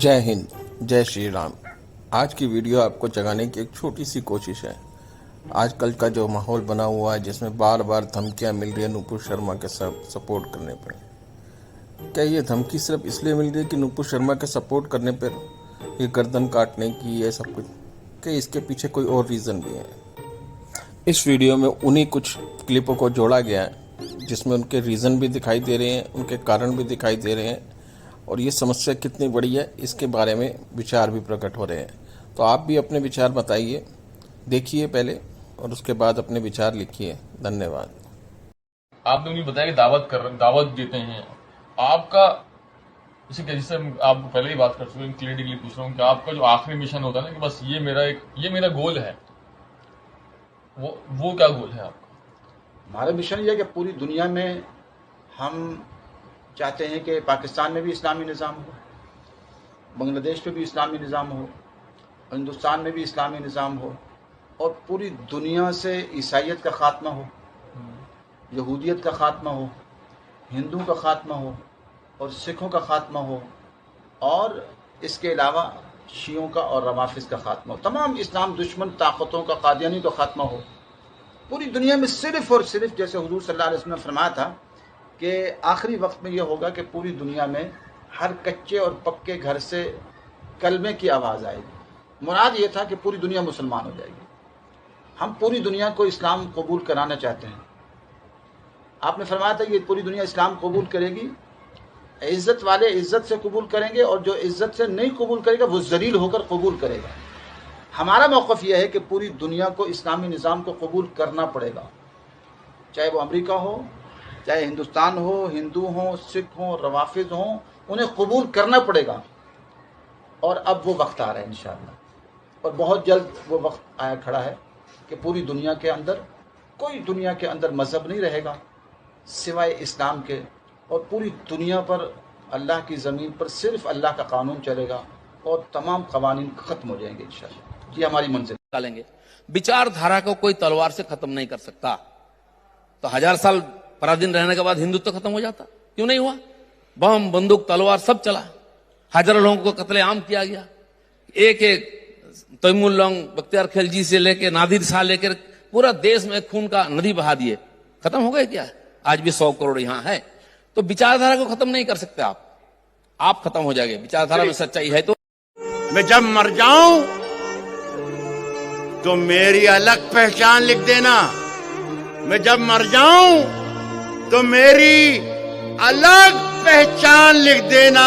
जय हिंद, जय श्री राम। आज की वीडियो आपको जगाने की एक छोटी सी कोशिश है। आजकल का जो माहौल बना हुआ है जिसमें बार बार धमकियां मिल रही है नुपुर शर्मा के सपोर्ट करने पर, क्या ये धमकी सिर्फ इसलिए मिल रही है कि नुपुर शर्मा के सपोर्ट करने पर ये गर्दन काटने की ये सब कुछ, क्या इसके पीछे कोई और रीज़न भी है? इस वीडियो में उन्हीं कुछ क्लिपों को जोड़ा गया है जिसमें उनके रीज़न भी दिखाई दे रहे हैं, उनके कारण भी दिखाई दे रहे हैं और ये समस्या कितनी बड़ी है इसके बारे में विचार भी प्रकट हो रहे हैं। तो आप भी अपने विचार बताइए, देखिए पहले और उसके बाद अपने विचार लिखिए। धन्यवाद। आपने मुझे बताया कि दावत देते हैं आपका, जैसे आप पहले ही बात कर चुके हैं, क्लियरली के लिए पूछ रहा हूँ कि आपका जो आखिरी मिशन होता है ना कि बस ये मेरा गोल है, वो क्या गोल है आपका? हमारा मिशन ये है कि पूरी दुनिया में हम चाहते हैं कि पाकिस्तान में भी इस्लामी निज़ाम हो, बांग्लादेश में भी इस्लामी निज़ाम हो, हिंदुस्तान में भी इस्लामी निज़ाम हो और पूरी दुनिया से ईसाइयत का ख़ात्मा हो, यहूदियत का ख़ात्मा हो, हिंदू का ख़ात्मा हो और सिखों का ख़ात्मा हो और इसके अलावा शियों का और रवाफिज़ का ख़ात्मा हो। तमाम इस्लाम दुश्मन ताकतों का, कादियानी का ख़ात्मा हो पूरी दुनिया में। सिर्फ़ और सिर्फ जैसे हुज़ूर सल्लल्लाहु अलैहि वसल्लम ने फरमाया था कि आखिरी वक्त में यह होगा कि पूरी दुनिया में हर कच्चे और पक्के घर से कलमे की आवाज़ आएगी। मुराद ये था कि पूरी दुनिया मुसलमान हो जाएगी। हम पूरी दुनिया को इस्लाम कबूल कराना चाहते हैं। आपने फरमाया था कि पूरी दुनिया इस्लाम कबूल करेगी, इज़्ज़त वाले इज़्ज़त से कबूल करेंगे और जो इज़्ज़त से नहीं कबूल करेगा वो ज़लील होकर कबूल करेगा। हमारा मौक़िफ़ यह है कि पूरी दुनिया को इस्लामी निज़ाम को कबूल करना पड़ेगा, चाहे वो अमेरिका हो, चाहे हिंदुस्तान हो, हिंदू हों, सिख हों, रवाफिज़ हों, उन्हें कबूल करना पड़ेगा। और अब वो वक्त आ रहा है इंशाअल्लाह, और बहुत जल्द वो वक्त आया खड़ा है कि पूरी दुनिया के अंदर कोई दुनिया के अंदर मज़हब नहीं रहेगा सिवाय इस्लाम के, और पूरी दुनिया पर अल्लाह की ज़मीन पर सिर्फ अल्लाह का कानून चलेगा और तमाम कवानीन ख़त्म हो जाएंगे इंशाअल्लाह। ये हमारी मंजिल निकालेंगे। विचारधारा को कोई तलवार से खत्म नहीं कर सकता। तो 1000 साल पराधीन रहने के बाद हिंदुत्व खत्म हो जाता? क्यों नहीं हुआ? बम, बंदूक, तलवार सब चला, हजारों लोगों को कत्लेआम किया गया। एक एक तैमुल्लाह, बख्तियार खिलजी से लेके नादिर शाह लेकर पूरा देश में खून का नदी बहा दिए। खत्म हो गए क्या? आज भी 100 करोड़ यहां है। तो विचारधारा को खत्म नहीं कर सकते आप खत्म हो जाएंगे। विचारधारा में सच्चाई है तो मैं जब मर जाऊं तो मेरी अलग पहचान लिख देना। मैं जब मर जाऊं तो मेरी अलग पहचान लिख देना।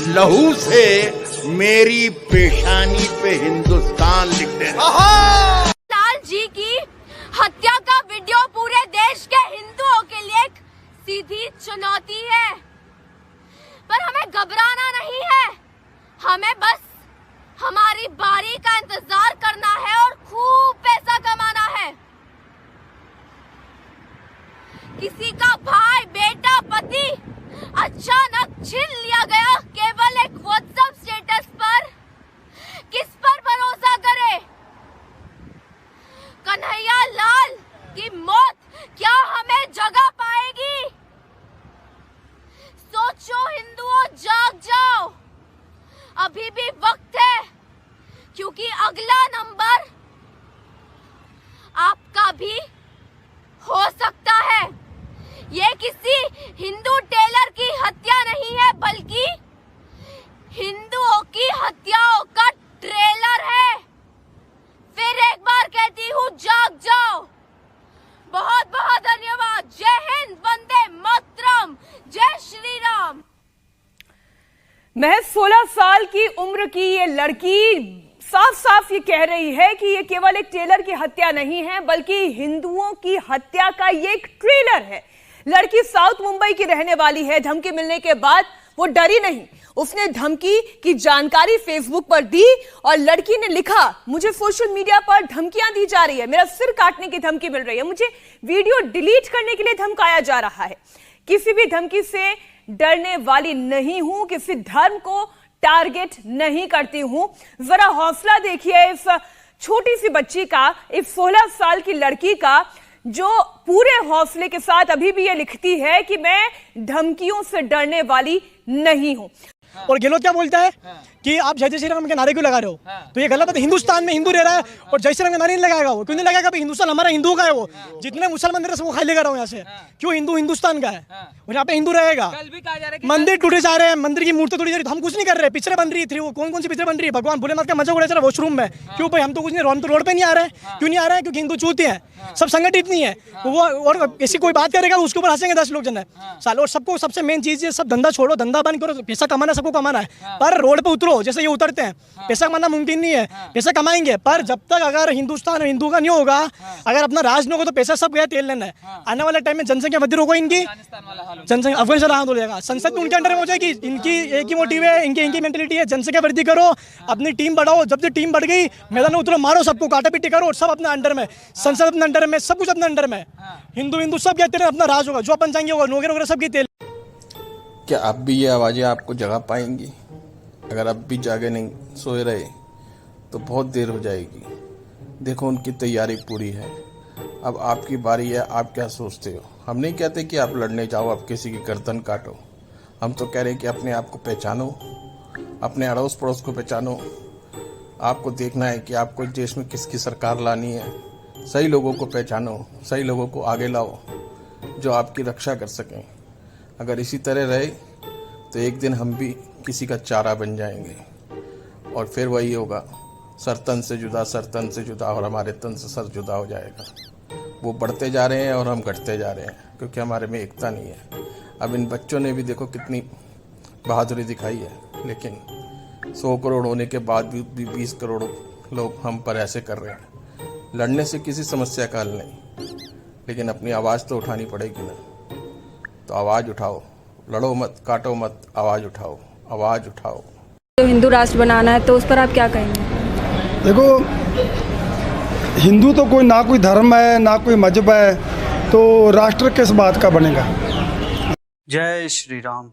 लहू से मेरी पेशानी पे हिंदुस्तान लिख देना। लाल जी की हत्या का वीडियो पूरे देश के हिंदुओं के लिए एक सीधी चुनौती है, पर हमें घबराना नहीं है। हमें बस हमारी बारी का इंतजार करना है और खूब पैसा कमाना है। किसी का भाई, बेटा, पति अचानक छीन लिया गया केवल एक व्हाट्सएप स्टेटस पर। किस पर भरोसा करे? कन्हैया लाल की मौत क्या हमें जगा पाएगी? सोचो हिंदुओं, जाग जाओ, अभी भी वक्त है, क्योंकि अगला नंबर आपका भी हो सकता है। ये किसी हिंदू टेलर की हत्या नहीं है, बल्कि हिंदुओं की हत्याओं का ट्रेलर है। फिर एक बार कहती हूँ, जाग जाओ। बहुत बहुत धन्यवाद। जय हिंद, वंदे मातरम, जय श्री राम। महज 16 साल की उम्र की ये लड़की साफ साफ ये कह रही है कि ये केवल एक टेलर की हत्या नहीं है, बल्कि हिंदुओं की हत्या का ये एक ट्रेलर है। लड़की साउथ मुंबई की रहने वाली है। धमकी मिलने के बाद वो डरी नहीं, उसने धमकी की जानकारी फेसबुक पर दी और लड़की ने लिखा, मुझे सोशल मीडिया पर धमकियां दी जा रही है, मेरा सिर काटने की धमकी मिल रही है, मुझे वीडियो डिलीट करने के लिए धमकाया जा रहा है। किसी भी धमकी से डरने वाली नहीं हूं, किसी धर्म को टारगेट नहीं करती हूं। जरा हौसला देखिए इस छोटी सी बच्ची का, इस 16 साल की लड़की का, जो पूरे हौसले के साथ अभी भी ये लिखती है कि मैं धमकियों से डरने वाली नहीं हूं। और गहलोत क्या बोलता है कि आप जय जय श्री राम के नारे क्यों लगा रहे हो, तो ये गलत है। हिंदुस्तान में हिंदू रह रहा है और जय श्री राम के नारे नहीं लगाएगा वो, क्यों नहीं लगाएगा? हिंदुस्तान हमारा हिंदू का है, वो जितने मुसलमान रहे वो खाली कर रहा हूँ यहाँ से, क्यों? हिंदू हिंदुस्तान का है और यहाँ पे हिंदू रहेगा। मंदिर टूटे जा रहे हैं, मंदिर की मूर्ति टूटी जा रही है, हम कुछ नहीं कर रहे। पिक्चर बन रही थी, वो कौन कौन सी पिक्चर बन रही है? भगवान भोलेनाथ का मजा उड़ा चला वॉशरूम में, क्यों भाई? हम तो कुछ नहीं, हम तो रोड पे नहीं आ रहे हैं। क्यों नहीं आ रहे हैं? क्योंकि हिंदू चूते हैं, सब संगठित नहीं है वो, और ऐसी कोई बात करेगा उसके ऊपर हंसेंगे 10 लोग जन है साल। और सबको सबसे मेन चीज है, सब धंधा छोड़ो, धंधा बंद करो, पैसा कमाना सबको कमाना है, पर रोड पे उतरो जैसे ये उतरते हैं। पैसा कमाना मुमकिन नहीं है, पैसा कमाएंगे पर जब तक अगर हिंदुस्तान हिंदू का नहीं होगा, अगर अपना राज नहीं होगा तो पैसा सब गया, तेल लेना है। आने वाले टाइम में जनसंख्या वृद्धि रोको इनकी, जनसंख्या अफगानिस्तान हाथ हो जाएगा। संसद में उनके अंडर में हो जाएगी, इनकी एक ही मोटिव है, इनकी मेंटेलिटी है जनसंख्या वृद्धि करो, अपनी टीम बढ़ाओ। जब टीम बढ़ गई मैदान में उतरो, मारो सबको, काटा पीटी करो, और सब अपने अंडर में, संसद अपने अंडर में, सब कुछ अपने अंडर में, हिंदू सब कहते हैं अपना राज होगा, जो अपन चाहेंगे होगा, नौकरी वगैरह सबकी तेल। क्या अब भी ये आवाज़ें आपको जगा पाएंगी? अगर अब भी जागे नहीं, सोए रहे तो बहुत देर हो जाएगी। देखो उनकी तैयारी पूरी है, अब आपकी बारी है। आप क्या सोचते हो? हम नहीं कहते कि आप लड़ने जाओ, आप किसी की गर्दन काटो, हम तो कह रहे हैं कि अपने आप को पहचानो, अपने अड़ोस पड़ोस को पहचानो। आपको देखना है कि आपको देश में किसकी सरकार लानी है। सही लोगों को पहचानो, सही लोगों को आगे लाओ जो आपकी रक्षा कर सकें। अगर इसी तरह रहे तो एक दिन हम भी किसी का चारा बन जाएंगे और फिर वही होगा, सर तन से जुदा, सर तन से जुदा, और हमारे तन से सर जुदा हो जाएगा। वो बढ़ते जा रहे हैं और हम घटते जा रहे हैं क्योंकि हमारे में एकता नहीं है। अब इन बच्चों ने भी देखो कितनी बहादुरी दिखाई है, लेकिन 100 करोड़ होने के बाद भी 20 करोड़ लोग हम पर ऐसे कर रहे हैं। लड़ने से किसी समस्या का हल नहीं, लेकिन अपनी आवाज़ तो उठानी पड़ेगी ना। तो आवाज़ उठाओ, लड़ो मत, काटो मत, आवाज़ उठाओ, आवाज़ उठाओ। तो हिंदू राष्ट्र बनाना है तो उस पर आप क्या कहेंगे? देखो, हिंदू तो कोई ना कोई धर्म है ना कोई मजहब है, तो राष्ट्र किस बात का बनेगा? जय श्री राम।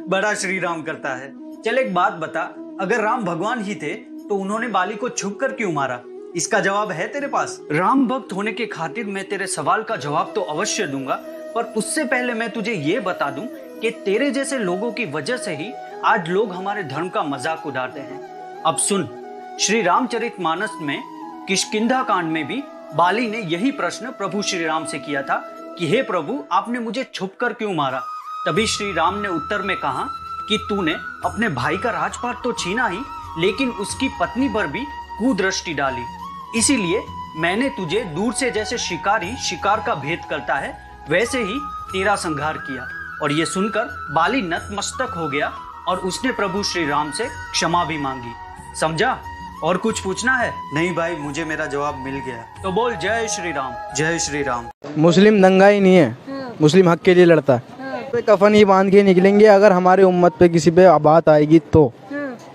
बड़ा श्री राम करता है। चल एक बात बता, अगर राम भगवान ही थे तो उन्होंने बाली को छुप कर क्यों मारा? इसका जवाब है तेरे पास? राम भक्त होने के खातिर मैं तेरे सवाल का जवाब तो अवश्य दूंगा, पर उससे पहले मैं तुझे ये बता दूं कि तेरे जैसे लोगों की वजह से ही आज लोग हमारे धर्म का मजाक उड़ाते हैं। अब सुन, श्री रामचरितमानस में किष्किंधा कांड में भी बाली ने यही प्रश्न प्रभु श्री राम से किया था कि हे प्रभु, आपने मुझे छुपकर क्यों मारा? तभी श्री राम ने उत्तर में कहा कि तूने अपने भाई का राजपाट तो छीना ही, लेकिन उसकी पत्नी पर भी कुदृष्टि डाली। इसीलिए मैंने तुझे दूर से जैसे शिकारी शिकार का भेद करता है, वैसे ही तेरा संहार किया। और ये सुनकर बाली नतमस्तक हो गया और उसने प्रभु श्री राम से क्षमा भी मांगी। समझा? और कुछ पूछना है? नहीं भाई, मुझे मेरा जवाब मिल गया। तो बोल जय श्री राम। जय श्री राम। मुस्लिम दंगा ही नहीं है, मुस्लिम हक के लिए लड़ता है। पे कफन ही बांध के निकलेंगे, अगर हमारे उम्मत पे किसी पे बात आएगी तो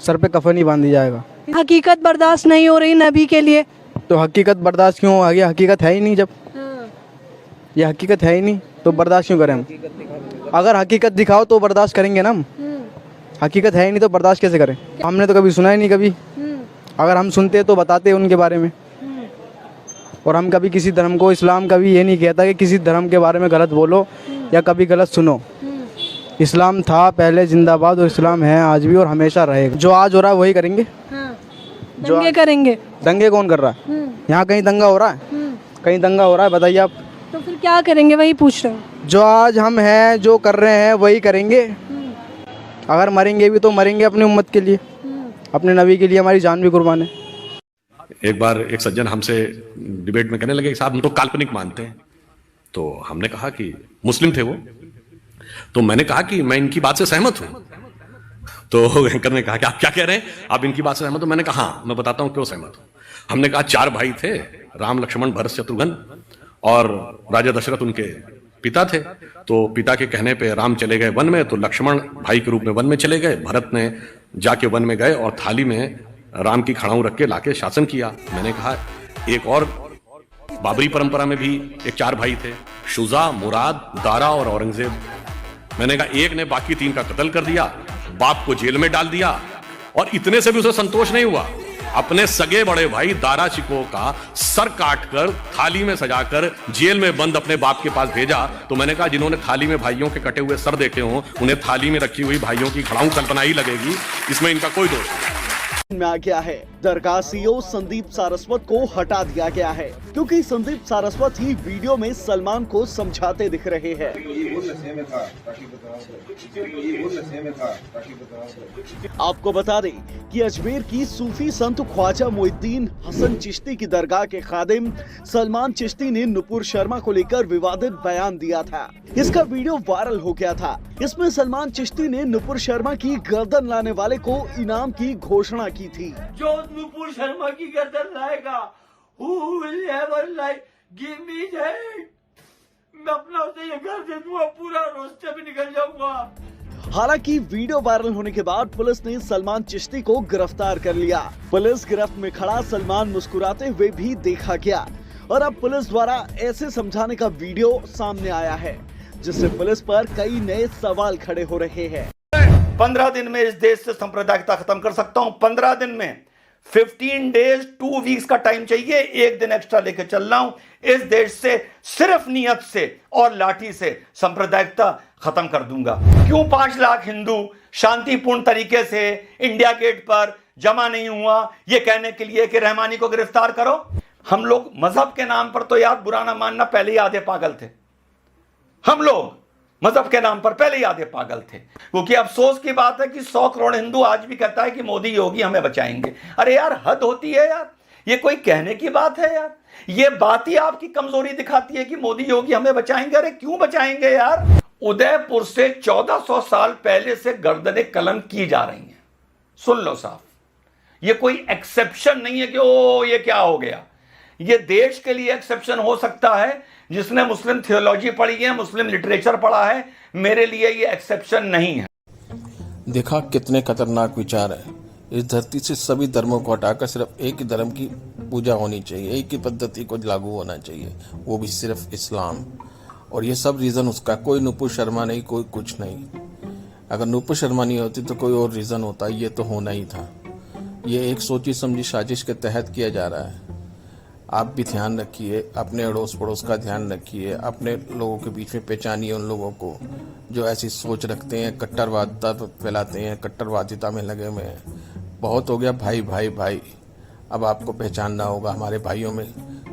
सर पे कफन ही बांधी जाएगा। हकीकत बर्दाश्त नहीं हो रही नबी के लिए, तो हकीकत बर्दाश्त क्यों हो? ये हकीकत है ही नहीं। जब ये हकीकत है ही नहीं तो बर्दाश्त क्यों करें हम? अगर हकीकत दिखाओ तो बर्दाश्त करेंगे ना हम। हकीकत है ही नहीं तो बर्दाश्त कैसे करें? हमने तो कभी सुना ही नहीं। कभी अगर हम सुनते तो बताते उनके बारे में। और हम कभी किसी धर्म को, इस्लाम कभी ये नहीं कहता कि किसी धर्म के बारे में गलत बोलो या कभी गलत सुनो। इस्लाम था पहले, जिंदाबाद, और इस्लाम है आज भी और हमेशा रहेगा। जो आज हो रहा है वही करेंगे। दंगे करेंगे। दंगे कौन कर रहा है? यहाँ कहीं दंगा हो रहा है? कहीं दंगा हो रहा है? बताइए आप। तो फिर क्या करेंगे? वही पूछ रहे हैं। जो आज हम हैं, जो कर रहे हैं वही करेंगे। अगर मरेंगे भी तो मरेंगे अपनी उम्मत के लिए, अपने नबी के लिए हमारी जान भी कुर्बान है। एक बार एक सज्जन हमसे डिबेट में कहने लगे, साहब हम तो काल्पनिक मानते हैं। तो हमने कहा कि मुस्लिम थे वो, तो मैंने कहा कि मैं इनकी बात से सहमत हूं। तो एंकर ने कहा कि आप क्या कह रहे हैं, आप इनकी बात से सहमत हो? मैंने कहा हाँ, मैं बताता हूं क्यों सहमत हूं। हमने कहा 4 भाई थे, राम, लक्ष्मण, भरत, शत्रुघ्न, और राजा दशरथ उनके पिता थे। तो पिता के कहने पे राम चले गए वन में, तो लक्ष्मण भाई के रूप में वन में चले गए, भरत ने जाके वन में गए और थाली में राम की खड़ाऊ रख के लाके शासन किया। मैंने कहा एक और बाबरी परंपरा में भी एक 4 भाई थे, शुजा, मुराद, दारा और औरंगजेब। मैंने कहा एक ने बाकी 3 का कत्ल कर दिया, बाप को जेल में डाल दिया, और इतने से भी उसे संतोष नहीं हुआ, अपने सगे बड़े भाई दारा शिकोह का सर काटकर थाली में सजाकर जेल में बंद अपने बाप के पास भेजा। तो मैंने कहा जिन्होंने थाली में भाइयों के कटे हुए सर देखे हों उन्हें थाली में रखी हुई भाइयों की खड़ाऊ कल्पना ही लगेगी, इसमें इनका कोई दोष नहीं। में आ गया है, दरगाह सीईओ संदीप सारस्वत को हटा दिया गया है क्योंकि संदीप सारस्वत ही वीडियो में सलमान को समझाते दिख रहे हैं। आपको बता दें कि अजमेर की सूफी संत ख्वाजा मोइनुद्दीन हसन चिश्ती की दरगाह के खादिम सलमान चिश्ती ने नुपुर शर्मा को लेकर विवादित बयान दिया था। इसका वीडियो वायरल हो गया था। इसमें सलमान चिश्ती ने नुपुर शर्मा की गर्दन लाने वाले को इनाम की घोषणा की थी। जो नुपुर शर्मा की गर्दन लाएगा, who will ever like give me that? मैं अपना उसे ये घर दे दूंगा, पूरा रोस्ते में निकल जाऊंगा। हालांकि वीडियो वायरल होने के बाद पुलिस ने सलमान चिश्ती को गिरफ्तार कर लिया। पुलिस गिरफ्त में खड़ा सलमान मुस्कुराते हुए भी देखा गया और अब पुलिस द्वारा ऐसे समझाने का वीडियो सामने आया है जिससे पुलिस पर कई नए सवाल खड़े हो रहे हैं। 15 दिन में इस देश से सांप्रदायिकता खत्म कर सकता हूं। 15 दिन में 15 डेज 2 वीक्स का टाइम चाहिए, 1 दिन एक्स्ट्रा लेके चल रहा हूं। इस देश से सिर्फ नियत से और लाठी से सांप्रदायिकता खत्म कर दूंगा। क्यों 5 लाख हिंदू शांतिपूर्ण तरीके से इंडिया गेट पर जमा नहीं हुआ, ये कहने के लिए कि रहमानी को गिरफ्तार करो। हम लोग मजहब के नाम पर तो यार बुरा ना मानना, पहले ही आधे पागल थे। हम लोग मजहब के नाम पर पहले ही आधे पागल थे, क्योंकि अफसोस की बात है कि 100 करोड़ हिंदू आज भी कहता है कि मोदी योगी हमें बचाएंगे। अरे यार हद होती है यार, ये कोई कहने की बात है यार? ये बात ही आपकी कमजोरी दिखाती है कि मोदी योगी हमें बचाएंगे। अरे क्यों बचाएंगे यार? उदयपुर से 1400 साल पहले से गर्दने कलम की जा रही हैं। सुन लो साहब, ये कोई एक्सेप्शन नहीं है कि ओ ये क्या हो गया। ये देश के लिए एक्सेप्शन हो सकता है जिसने मुस्लिम थियोलॉजी पढ़ी है, मुस्लिम लिटरेचर पढ़ा है। मेरे लिए ये एक्सेप्शन नहीं है। देखा कितने खतरनाक विचार है। इस धरती से सभी धर्मों को हटाकर सिर्फ एक ही धर्म की पूजा होनी चाहिए, एक ही पद्धति को लागू होना चाहिए, वो भी सिर्फ इस्लाम। और ये सब रीज़न उसका, कोई नुपुर शर्मा नहीं, कोई कुछ नहीं। अगर नुपुर शर्मा नहीं होती तो कोई और रीज़न होता, ये तो होना ही था। ये एक सोची समझी साजिश के तहत किया जा रहा है। आप भी ध्यान रखिए, अपने अड़ोस पड़ोस का ध्यान रखिए, अपने लोगों के बीच में पहचानिए उन लोगों को जो ऐसी सोच रखते हैं, कट्टरवादिता फैलाते हैं, कट्टरवादिता में लगे हुए हैं। बहुत हो गया भाई भाई भाई। अब आपको पहचानना होगा हमारे भाइयों में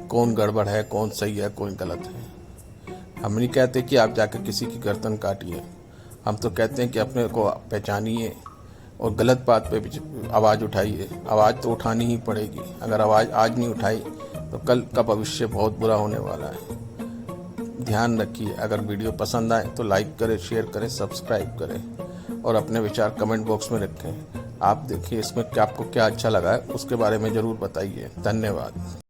कौन गड़बड़ है, कौन सही है, कौन गलत है। हम नहीं कहते कि आप जाकर किसी की गर्दन काटिए, हम तो कहते हैं कि अपने को पहचानिए और गलत बात पे आवाज़ उठाइए। आवाज़ तो उठानी ही पड़ेगी। अगर आवाज़ आज नहीं उठाई तो कल का भविष्य बहुत बुरा होने वाला है। ध्यान रखिए। अगर वीडियो पसंद आए तो लाइक करें, शेयर करें, सब्सक्राइब करें और अपने विचार कमेंट बॉक्स में रखें। आप देखिए इसमें आपको क्या अच्छा लगा है, उसके बारे में ज़रूर बताइए। धन्यवाद।